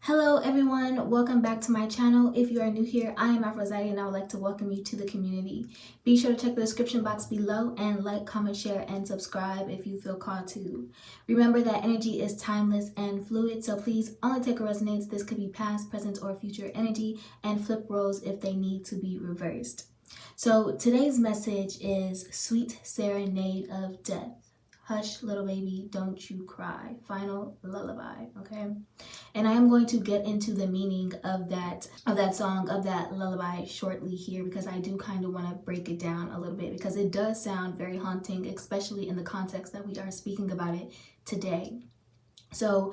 Hello everyone, welcome back to my channel. If you are new here, I am Aphrodite and I would like to welcome you to the community. Be sure to check the description box below and like, comment, share, and subscribe if you feel called to. Remember that energy is timeless and fluid, so please only take what resonates. This could be past, present, or future energy, and flip roles if they need to be reversed. So today's message is Sweet Serenade of Death. Hush, little baby, don't you cry. Final lullaby, okay? And I am going to get into the meaning of that song, of that lullaby shortly here, because I do kind of want to break it down a little bit because it does sound very haunting, especially in the context that we are speaking about it today. So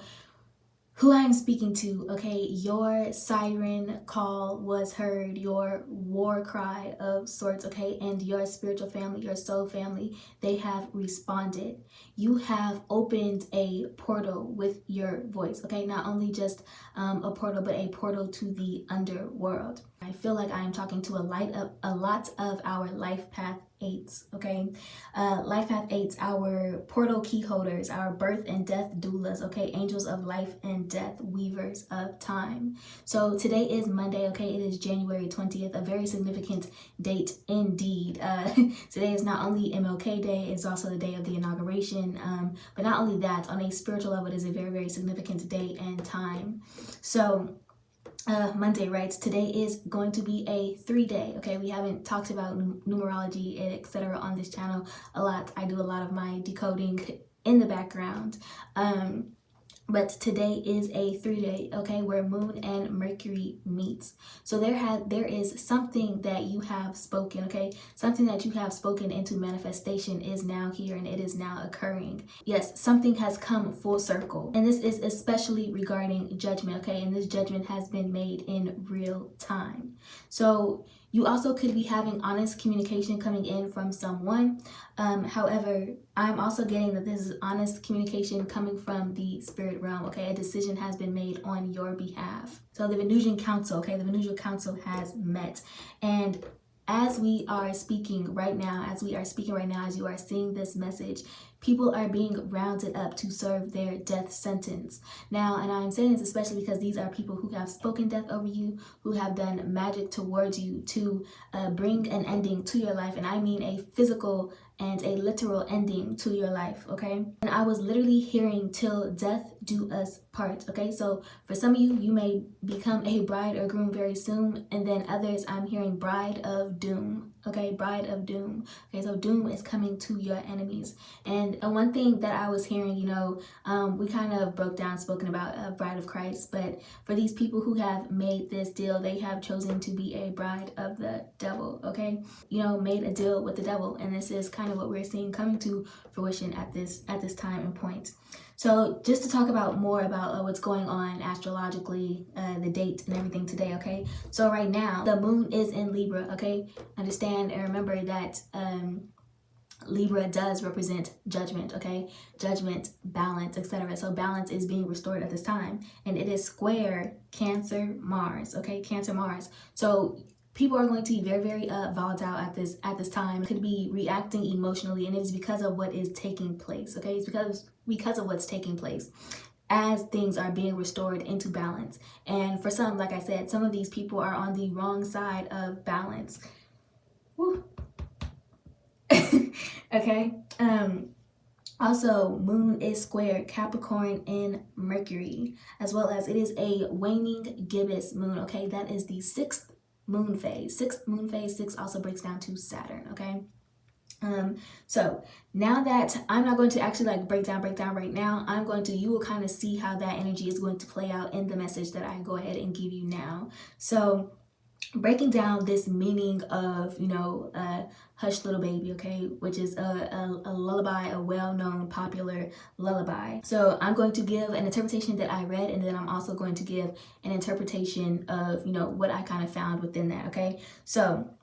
who I'm speaking to, okay, your siren call was heard, your war cry of sorts, okay, and your spiritual family, your soul family, they have responded. You have opened a portal with your voice, okay, not only just a portal, but a portal to the underworld. I feel like I am talking to a lot of our life path 8s, okay? Life path 8s, our portal key holders, our birth and death doulas, okay? Angels of life and death, weavers of time. So today is Monday, okay? It is January 20th, a very significant date indeed. Today is not only MLK Day, it's also the day of the inauguration. But not only that, on a spiritual level, it is a very, very significant day and time. So Monday, right? Today is going to be a 3-day, okay? We haven't talked about numerology, etc. on this channel a lot. I do a lot of my decoding in the background. But today is a 3-day, okay, where Moon and Mercury meets. So there is something that you have spoken, okay? Something that you have spoken into manifestation is now here and it is now occurring. Yes, something has come full circle. And this is especially regarding judgment, okay? And this judgment has been made in real time. So you also could be having honest communication coming in from someone. However, I'm also getting that this is honest communication coming from the spirit realm, okay? A decision has been made on your behalf. So the Venusian Council, okay? The Venusian Council has met. And as we are speaking right now, as you are seeing this message, people are being rounded up to serve their death sentence. Now, and I'm saying this especially because these are people who have spoken death over you, who have done magic towards you to bring an ending to your life. And I mean a physical and a literal ending to your life, okay? And I was literally hearing till death do us part, okay? So for some of you, you may become a bride or groom very soon, and then others, I'm hearing bride of doom, okay? Bride of doom. Okay, so doom is coming to your enemies. And one thing that I was hearing, we kind of broke down, spoken about a bride of Christ, but for these people who have made this deal, they have chosen to be a bride of the devil, okay? Made a deal with the devil, and this is kind of what we're seeing coming to fruition at this time and point. So just to talk about more about what's going on astrologically, the date and everything today, okay? So right now, the moon is in Libra, okay? Understand and remember that Libra does represent judgment, okay? Judgment, balance, etc. So balance is being restored at this time, and it is square Cancer Mars, okay? Cancer Mars. So people are going to be very, very volatile at this time. Could be reacting emotionally, and it is because of what is taking place, okay? It's because of what's taking place as things are being restored into balance. And for some, like I said, some of these people are on the wrong side of balance. Woo. Okay. Also, moon is square Capricorn in Mercury, as well as it is a waning gibbous moon, okay? That is the 6th moon phase. 6 also breaks down to Saturn, okay? So now that I'm not going to actually break down right now, you will kind of see how that energy is going to play out in the message that I go ahead and give you now. So breaking down this meaning of, Hush Little Baby, okay, which is a lullaby, a well-known, popular lullaby. So I'm going to give an interpretation that I read, and then I'm also going to give an interpretation of, what I kind of found within that, okay? So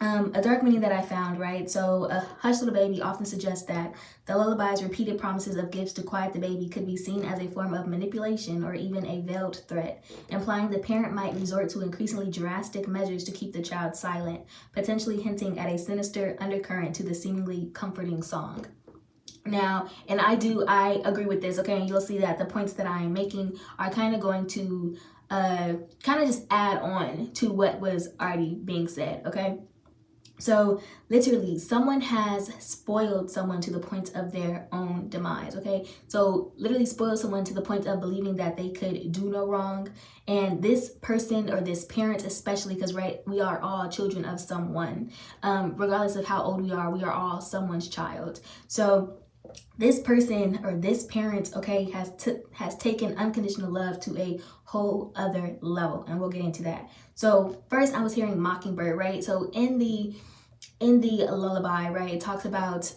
a dark meaning that I found, right? So a Hush Little Baby often suggests that the lullaby's repeated promises of gifts to quiet the baby could be seen as a form of manipulation or even a veiled threat, implying the parent might resort to increasingly drastic measures to keep the child silent, potentially hinting at a sinister undercurrent to the seemingly comforting song. Now, and I agree with this, okay? And you'll see that the points that I am making are kind of going to kind of just add on to what was already being said, okay? So literally, someone has spoiled someone to the point of their own demise, okay? So literally spoiled someone to the point of believing that they could do no wrong. And this person, or this parent especially, because right, we are all children of someone. Regardless of how old we are all someone's child. So this person, or this parent, okay, has taken unconditional love to a whole other level, and we'll get into that. So first, I was hearing Mockingbird, right? So in the lullaby, right, it talks about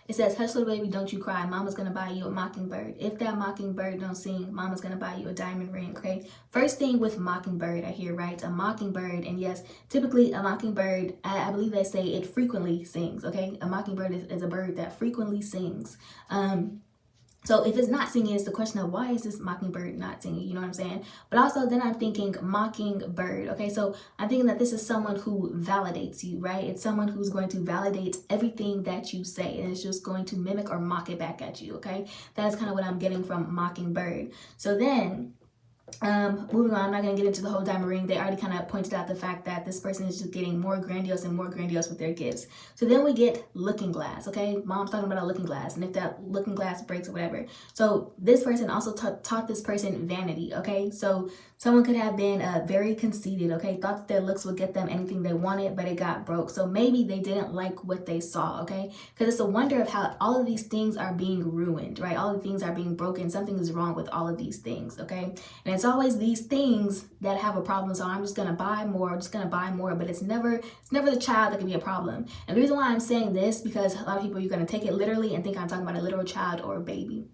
it says, "Hush, little baby, don't you cry. Mama's gonna buy you a mockingbird. If that mockingbird don't sing, Mama's gonna buy you a diamond ring." Okay. First thing with mockingbird, I hear, right? A mockingbird, and yes, typically a mockingbird, I believe they say it frequently sings. Okay, a mockingbird is a bird that frequently sings. So if it's not singing, it's the question of why is this mockingbird not singing? You know what I'm saying? But also then I'm thinking mockingbird. Okay, so I'm thinking that this is someone who validates you, right? It's someone who's going to validate everything that you say, and it's just going to mimic or mock it back at you. Okay, that is kind of what I'm getting from mockingbird. So then moving on, I'm not going to get into the whole diamond ring. They already kind of pointed out the fact that this person is just getting more grandiose and more grandiose with their gifts. So then we get looking glass, okay? Mom's talking about a looking glass, and if that looking glass breaks or whatever. So this person also taught this person vanity, okay? So someone could have been very conceited, okay? Thought that their looks would get them anything they wanted, but it got broke. So maybe they didn't like what they saw, okay? Because it's a wonder of how all of these things are being ruined, right? All of the things are being broken. Something is wrong with all of these things, okay? And it's always these things that have a problem. So I'm just gonna buy more, but it's never the child that can be a problem. And the reason why I'm saying this, because a lot of people, you're gonna take it literally and think I'm talking about a literal child or a baby.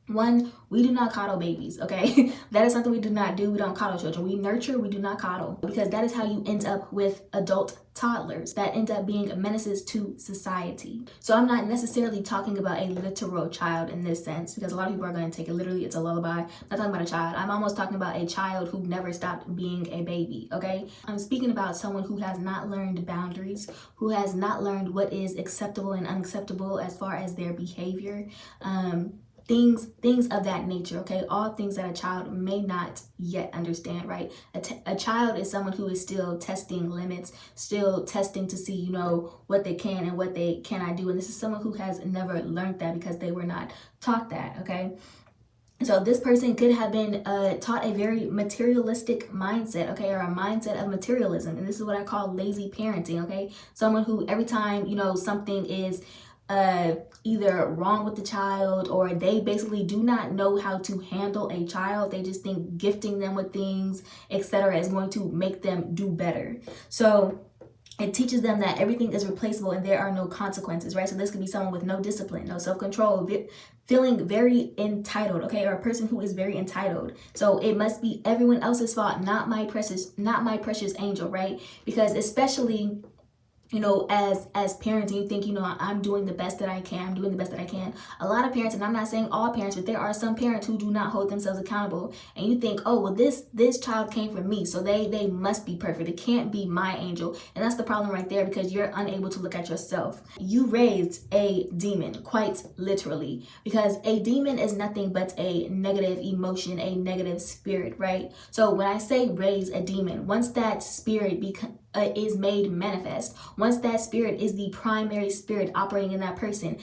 One, we do not coddle babies, okay? That is something we do not do. We don't coddle children. We nurture, we do not coddle, because that is how you end up with adult toddlers that end up being menaces to society. So I'm not necessarily talking about a literal child in this sense, because a lot of people are going to take it literally. It's a lullaby. I'm not talking about a child. I'm almost talking about a child who never stopped being a baby, okay? I'm speaking about someone who has not learned boundaries, who has not learned what is acceptable and unacceptable as far as their behavior. Things of that nature, okay? All things that a child may not yet understand, right? A child is someone who is still testing limits, still testing to see, you know, what they can and what they cannot do. And this is someone who has never learned that because they were not taught that, okay? So this person could have been taught a very materialistic mindset, okay, or a mindset of materialism. And this is what I call lazy parenting, okay? Someone who every time, you know, something is either wrong with the child, or they basically do not know how to handle a child. They just think gifting them with things, etc., is going to make them do better. So it teaches them that everything is replaceable and there are no consequences, right? So this could be someone with no discipline, no self-control, feeling very entitled, okay, or a person who is very entitled. So it must be everyone else's fault, not my precious angel, right? Because especially, you know, as parents, and you think, you know, I'm doing the best that I can, a lot of parents, and I'm not saying all parents, but there are some parents who do not hold themselves accountable, and you think, oh, well, this child came from me, so they must be perfect, it can't be my angel. And that's the problem right there, because you're unable to look at yourself. You raised a demon, quite literally, because a demon is nothing but a negative emotion, a negative spirit, right? So when I say raise a demon, once that spirit is made manifest, once that spirit is the primary spirit operating in that person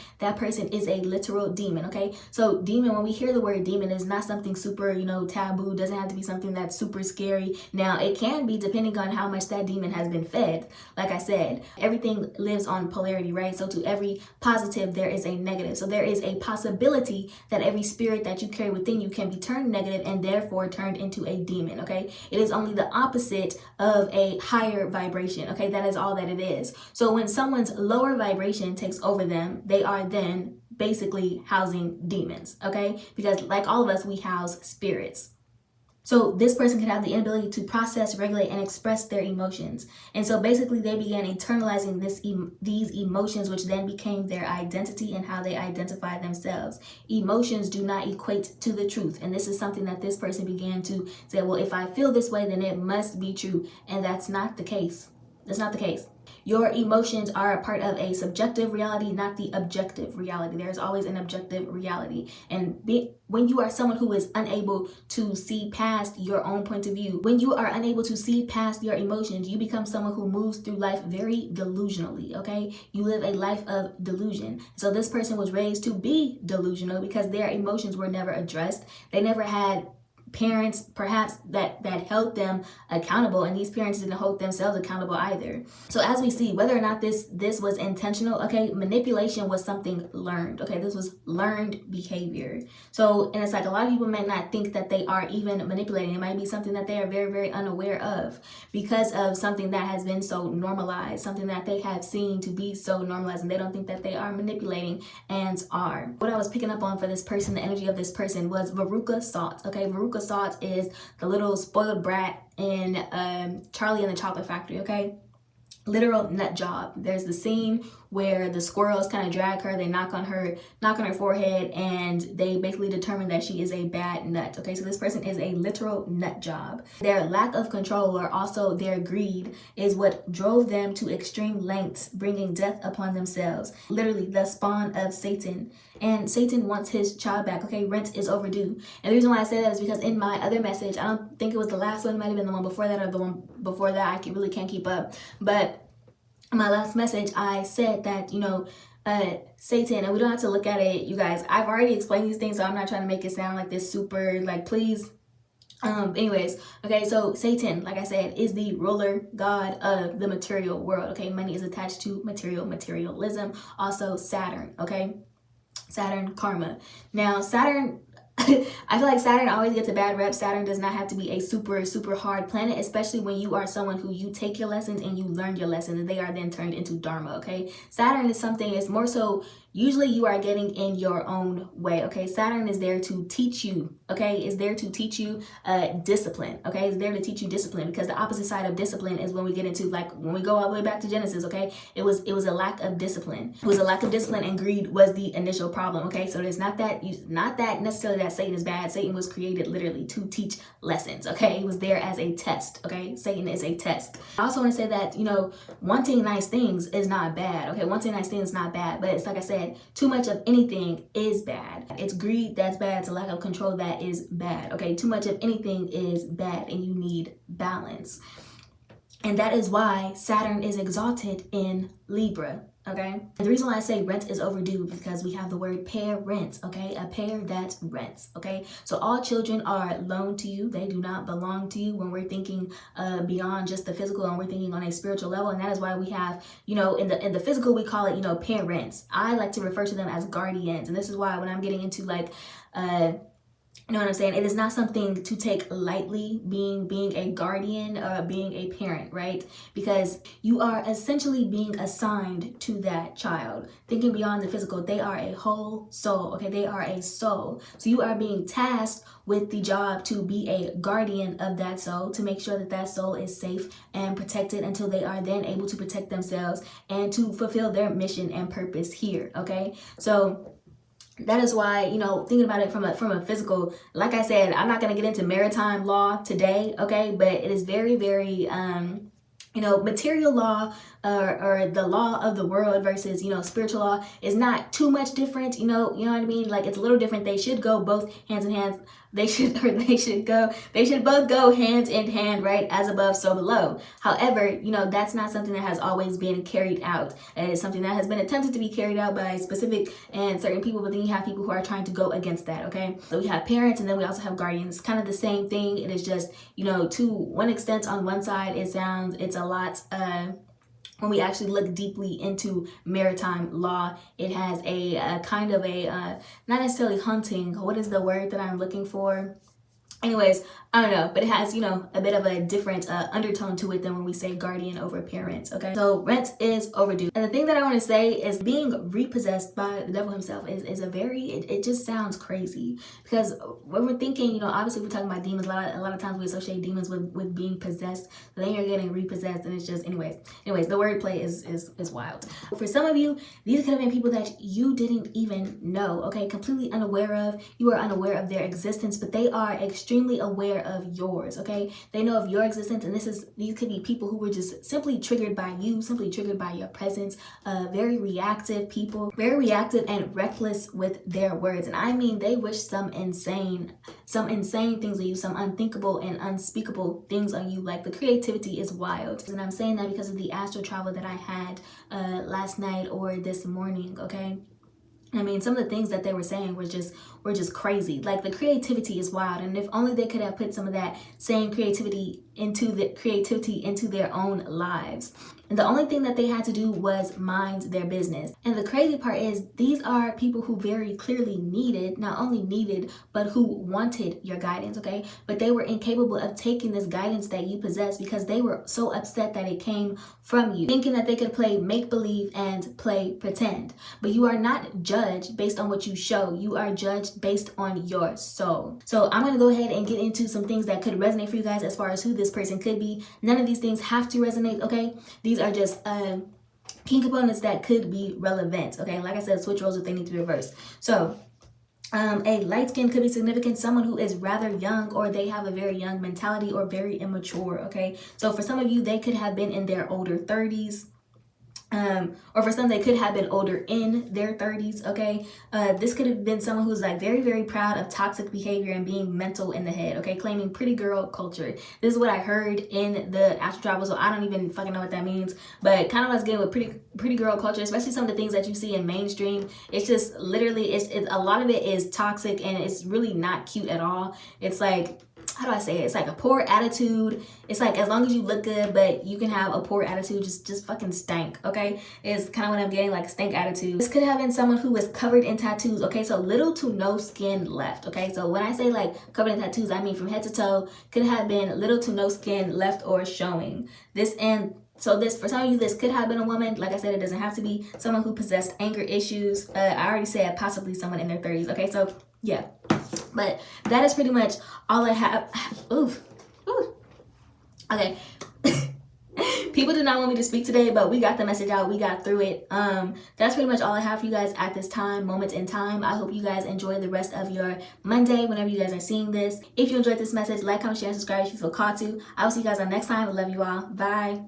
is a literal demon, okay? So demon, when we hear the word demon, is not something super, you know, taboo. Doesn't have to be something that's super scary. Now, it can be, depending on how much that demon has been fed. Like I said, everything lives on polarity, right? So to every positive, there is a negative. So there is a possibility that every spirit that you carry within you can be turned negative and therefore turned into a demon, okay? It is only the opposite of a higher vibration, okay? That is all that it is. So when someone's lower vibration takes over them, they are then basically housing demons, okay? Because like all of us, we house spirits. So this person could have the inability to process, regulate, and express their emotions. And so basically they began internalizing these emotions, which then became their identity and how they identify themselves. Emotions do not equate to the truth. And this is something that this person began to say, well, if I feel this way, then it must be true. And that's not the case. That's not the case. Your emotions are a part of a subjective reality, not the objective reality. There's always an objective reality. And when you are someone who is unable to see past your own point of view, when you are unable to see past your emotions, you become someone who moves through life very delusionally, okay? You live a life of delusion. So this person was raised to be delusional because their emotions were never addressed. They never had parents perhaps that held them accountable, and these parents didn't hold themselves accountable either. So as we see, whether or not this was intentional, okay, manipulation was something learned, okay? This was learned behavior. So, and it's like a lot of people may not think that they are even manipulating. It might be something that they are very, very unaware of because of something that has been so normalized, something that they have seen to be so normalized, and they don't think that they are manipulating and are. What I was picking up on for this person, the energy of this person, was Veruca Salt, okay? Veruca Salt is the little spoiled brat in Charlie and the Chocolate Factory, okay? Literal nut job. There's the scene where the squirrels kind of drag her, they knock on her forehead, and they basically determine that she is a bad nut. Okay, so this person is a literal nut job. Their lack of control, or also their greed, is what drove them to extreme lengths, bringing death upon themselves. Literally the spawn of Satan. And Satan wants his child back. Okay, rent is overdue. And the reason why I say that is because in my other message, I don't think it was the last one, it might have been the one before that or the one before that, I really can't keep up, but in my last message, I said that, Satan, and we don't have to look at it, you guys. I've already explained these things, so I'm not trying to make it sound like this super, like, please. Anyways, okay, so Satan, like I said, is the ruler god of the material world, okay? Money is attached to materialism. Also Saturn, okay? Saturn, karma. Now, Saturn, I feel like Saturn always gets a bad rep. Saturn does not have to be a super hard planet, especially when you are someone who you take your lessons and you learn your lessons, and they are then turned into dharma, okay? Saturn is something, it's more so, usually you are getting in your own way, okay? Saturn is there to teach you, okay? Is there to teach you discipline, okay? It's there to teach you discipline, because the opposite side of discipline is when we get into, like, when we go all the way back to Genesis, okay? It was a lack of discipline. It was a lack of discipline, and greed was the initial problem, okay? So it's not that necessarily that Satan is bad. Satan was created literally to teach lessons, okay? He was there as a test, okay? Satan is a test. I also want to say that, wanting nice things is not bad, okay? Wanting nice things is not bad, but it's like I said, too much of anything is bad. It's greed that's bad. It's a lack of control that is bad, okay? Too much of anything is bad, and you need balance. And that is why Saturn is exalted in Libra, okay? And the reason why I say rent is overdue because we have the word parent, okay? A pair that rents, okay? So all children are loaned to you. They do not belong to you when we're thinking beyond just the physical, and we're thinking on a spiritual level. And that is why we have, in the physical, we call it, parents. I like to refer to them as guardians. And this is why when I'm getting into like, you know what I'm saying? It is not something to take lightly, being a guardian or being a parent, right? Because you are essentially being assigned to that child. Thinking beyond the physical, they are a whole soul, okay? They are a soul. So you are being tasked with the job to be a guardian of that soul, to make sure that that soul is safe and protected until they are then able to protect themselves and to fulfill their mission and purpose here, okay? So that is why, thinking about it from a physical, like I said, I'm not going to get into maritime law today, okay? But it is very, very, material law or the law of the world versus, spiritual law is not too much different, you know what I mean? Like, it's a little different. They should go both hands in hand. They should both go hand in hand, right? As above, so below. However, that's not something that has always been carried out. It is something that has been attempted to be carried out by specific and certain people, but then you have people who are trying to go against that, okay? So we have parents, and then we also have guardians. It's kind of the same thing. It is just, to one extent on one side, it's a lot, when we actually look deeply into maritime law, it has a kind of a, not necessarily hunting, what is the word that I'm looking for? Anyways, I don't know, but it has, a bit of a different undertone to it than when we say guardian over parents, okay? So rent is overdue. And the thing that I want to say is being repossessed by the devil himself is a very, it just sounds crazy. Because when we're thinking, obviously we're talking about demons, a lot of times we associate demons with being possessed. But then you're getting repossessed, and it's just, anyways, the wordplay is wild. For some of you, these could have been people that you didn't even know, okay? Completely unaware of. You are unaware of their existence, but they are extremely extremely aware of yours, okay? They know of your existence, and these could be people who were just simply triggered by you, simply triggered by your presence. Very reactive people, very reactive and reckless with their words. And I mean, they wish some insane things on you, some unthinkable and unspeakable things on you. Like, the creativity is wild. And I'm saying that because of the astral travel that I had last night or this morning, okay? I mean, some of the things that they were saying were just crazy. Like, the creativity is wild, and if only they could have put some of that same creativity into their own lives. And the only thing that they had to do was mind their business. And the crazy part is, these are people who very clearly not only needed, but who wanted your guidance, okay? But they were incapable of taking this guidance that you possess because they were so upset that it came from you, thinking that they could play make-believe and play pretend. But you are not judged based on what you show. You are judged based on your soul. So I'm going to go ahead and get into some things that could resonate for you guys as far as who this person could be. None of these things have to resonate, okay? These are just key components that could be relevant, okay? Like I said, switch roles if they need to be reversed. So a light skin could be significant, someone who is rather young, or they have a very young mentality, or very immature, okay? So for some of you, they could have been in their older 30s. Or for some, they could have been older in their 30s, okay? This could have been someone who's like very, very proud of toxic behavior and being mental in the head, okay? Claiming pretty girl culture. This is what I heard in the astral travel, so I don't even fucking know what that means. But kind of what I was getting with pretty girl culture, especially some of the things that you see in mainstream. It's just literally, it's a lot of it is toxic, and it's really not cute at all. It's like, how do I say it? It's like a poor attitude. It's like, as long as you look good, but you can have a poor attitude, just fucking stank, okay? It's kind of what I'm getting, like a stank attitude. This could have been someone who was covered in tattoos, okay? So little to no skin left, okay? So when I say like covered in tattoos, I mean from head to toe. Could have been little to no skin left or showing. So this, for some of you, this could have been a woman. Like I said, it doesn't have to be someone who possessed anger issues. I already said possibly someone in their 30s, okay? So yeah. But that is pretty much all I have. Oof. Okay. People did not want me to speak today, but we got the message out. We got through it. That's pretty much all I have for you guys at this moment in time. I hope you guys enjoy the rest of your Monday whenever you guys are seeing this. If you enjoyed this message, like, comment, share, and subscribe if you feel called to. I will see you guys on next time. I love you all. Bye.